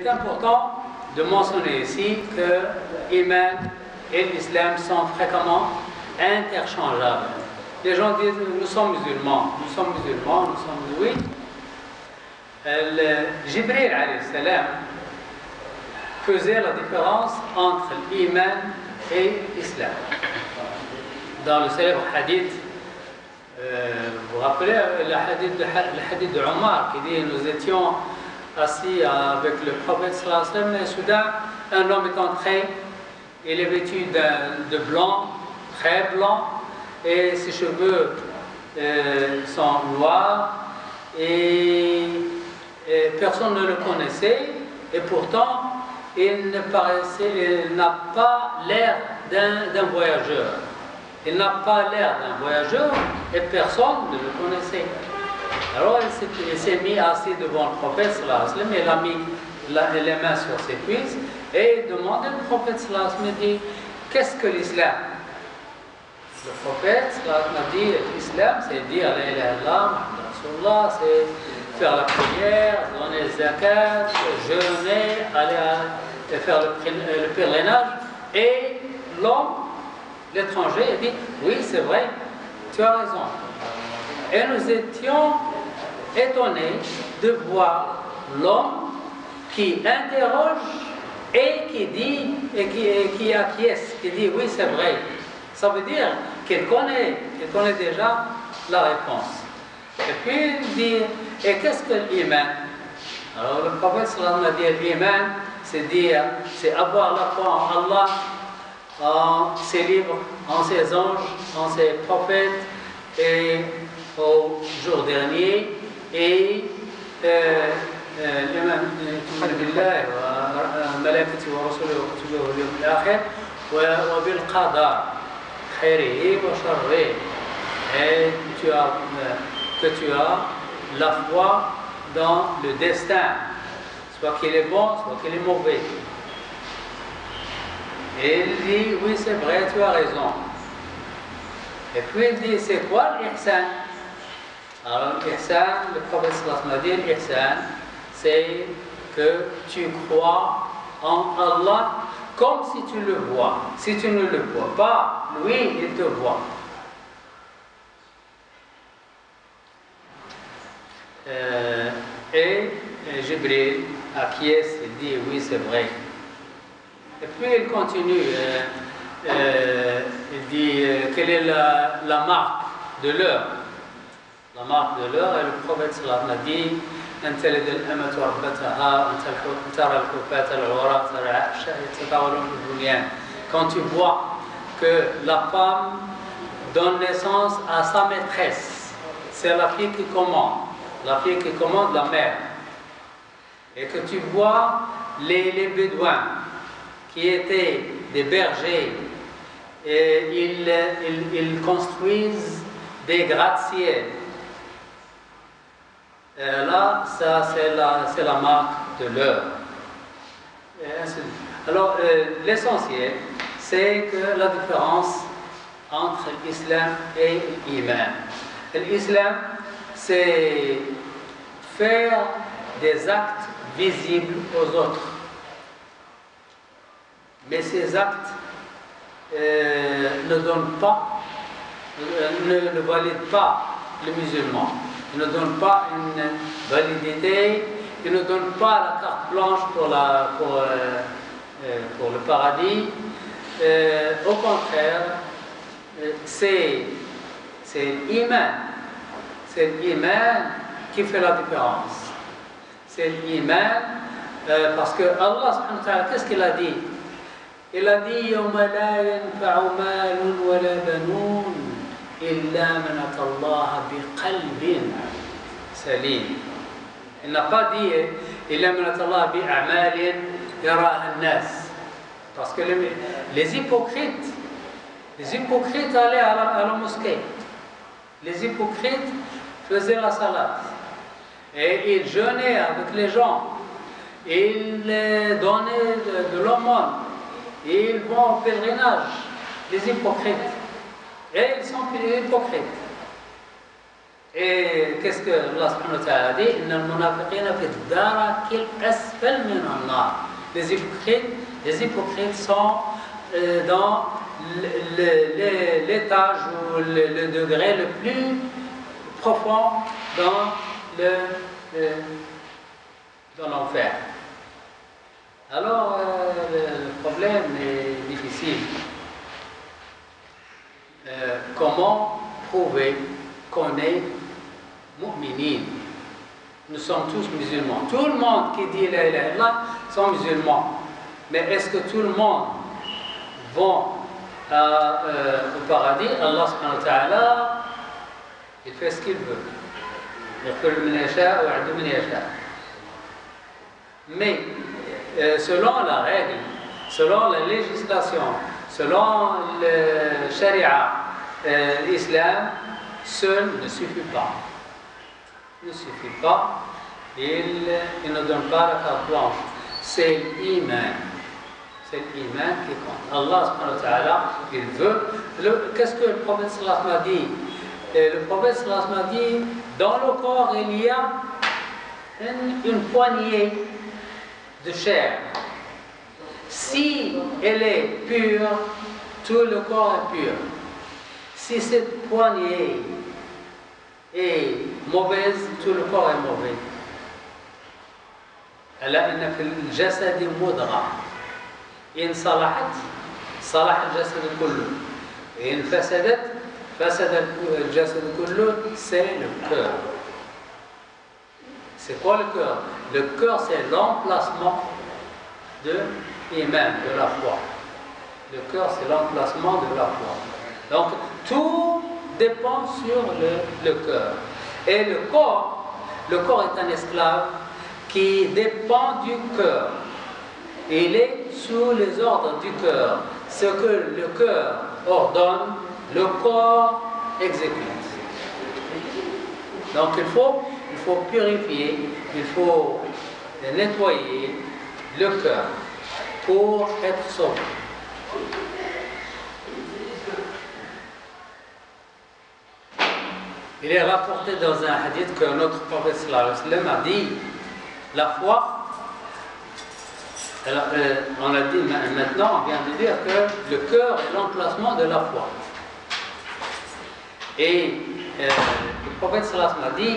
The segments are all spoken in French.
est important de mentionner ici que l'Iman et l'Islam sont fréquemment interchangeables. Les gens disent nous sommes musulmans, nous sommes musulmans, nous sommes oui. Jibril alayhi salam faisait la différence entre l'Iman et l'Islam. Dans le célèbre hadith, vous vous rappelez le hadith de Omar qui dit nous étions assis avec le prophète sallallahu alayhi wa sallam et soudain un homme est entré, il est vêtu de blanc, très blanc, et ses cheveux sont noirs et personne ne le connaissait et pourtant il n'a pas l'air d'un voyageur. Il n'a pas l'air d'un voyageur et personne ne le connaissait. Alors il s'est mis assis devant le prophète sallallahu alayhi wa sallam, il a mis les mains sur ses cuisses et il demandait au prophète sallallahu alayhi wa sallam, dit qu'est-ce que l'islam? Le prophète sallallahu alayhi wa sallam a dit l'islam c'est dire la ilaha illallah, Muhammad Rasulullah, c'est faire la prière, donner le zakat, jeûner, aller faire le pèlerinage. Et l'homme, l'étranger, a dit oui c'est vrai, tu as raison. Et nous étions étonnés de voir l'homme qui interroge et qui dit, et qui acquiesce, qui dit oui c'est vrai. Ça veut dire qu'il connaît déjà la réponse. Et puis il dit, et qu'est-ce que l'iman? Alors le prophète sallallahu alayhi wa sallam a dit l'iman, c'est avoir la foi en Allah, en ses livres, en ses anges, en ses prophètes, et au jour dernier, et l'iman billah wa malaikati wa rasulihi wa kutubihi wal yawmil akhir wa bil qadar khairihi wa sharrihi. Et que tu as la foi dans le destin, soit qu'il est bon, soit qu'il est mauvais. Et il dit, oui c'est vrai, tu as raison. Et puis il dit, c'est quoi l'ihsan? Alors l'ihsan, le prophète sallallahu alayhi wa sallam a dit, l'ihsan, c'est que tu crois en Allah comme si tu le vois. Si tu ne le vois pas, lui, il te voit. Et Jibril acquiesce, il dit oui c'est vrai. Et puis il continue, il dit quelle est la marque de l'heure? La marque de l'heure, et le prophète sallallahu alayhi wa sallam a dit quand tu vois que la femme donne naissance à sa maîtresse, c'est la fille qui commande. La fille qui commande la mère, et que tu vois les bédouins qui étaient des bergers, et ils construisent des gratte-ciel. Là, ça c'est la marque de l'heure. Alors l'essentiel, c'est que la différence entre l'islam et l'iman. L'islam, c'est faire des actes visibles aux autres. Mais ces actes ne valident pas le musulman. Ils ne donnent pas une validité, ils ne donnent pas la carte blanche pour le paradis. Au contraire, c'est l'iman. C'est l'iman qui fait la différence. C'est l'iman parce que Allah subhanahu wa ta'ala, qu'est-ce qu'il a dit? Il a dit yawma la yanfa'u malun wa la banun illa man ata Allah biqalbin salim. Il n'a pas dit illa man ata Allah bi'amalin yaraha an-nas. Parce que les hypocrites allaient à la mosquée. Les hypocrites faisaient la salade et ils jeûnaient avec les gens, ils donnaient de l'aumône, et ils vont au pèlerinage, les hypocrites, et ils sont hypocrites. Et qu'est-ce que Allah subhanahu wa ta'ala dit? Inna al-munafiqina fi ad-darakil asfal min an-nar. Les hypocrites sont dans l'étage ou le degré le plus profond dans l'enfer. Alors, le problème est difficile. Comment prouver qu'on est mu'minin? Nous sommes tous musulmans. Tout le monde qui dit la ilaha illallah sont musulmans. Mais est-ce que tout le monde va au paradis? Allah subhanahu wa ta'ala, il fait ce qu'il veut. Mais selon la règle, selon la législation, selon le sharia, l'islam, seul ne suffit pas. Ne suffit pas. Il ne donne pas la carte blanche. C'est l'iman. C'est l'iman qui compte. Allah subhanahu wa ta'ala, il veut. Qu'est-ce que le prophète sallallahu alayhi wa sallam a dit? Le prophète sallallahu alayhi wa sallam a dit, dans le corps il y a une poignée de chair. Si elle est pure, tout le corps est pur. Si cette poignée est mauvaise, tout le corps est mauvais. ألا إن في الجسد مضغة إن صلحت صلح الجسد كله وإن فسدت فسد الجسد كله. C'est le cœur. C'est quoi le cœur? Le cœur, c'est l'emplacement de l'iman, de la foi. Le cœur, c'est l'emplacement de la foi. Donc, tout dépend sur le cœur. Et le corps est un esclave qui dépend du cœur. Il est sous les ordres du cœur. Ce que le cœur ordonne, le corps exécute. Donc, il faut purifier, il faut nettoyer le cœur pour être sauvé. Il est rapporté dans un hadith que notre prophète sallallahu alayhi wa sallam a dit, la foi, alors, on a dit maintenant, on vient de dire que le cœur est l'emplacement de la foi. Et le prophète sallallahu alayhi wa sallam a dit,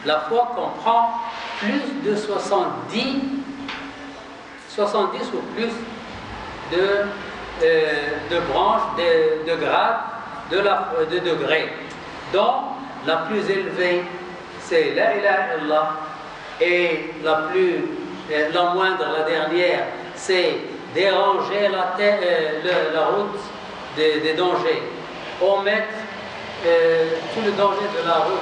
la foi comprend plus de 70 ou plus de branches, de grades, de degrés, dont la plus élevée, c'est la ilaha illallah, et la moindre, la dernière, c'est déranger la route des dangers, omettre tout le danger de la route.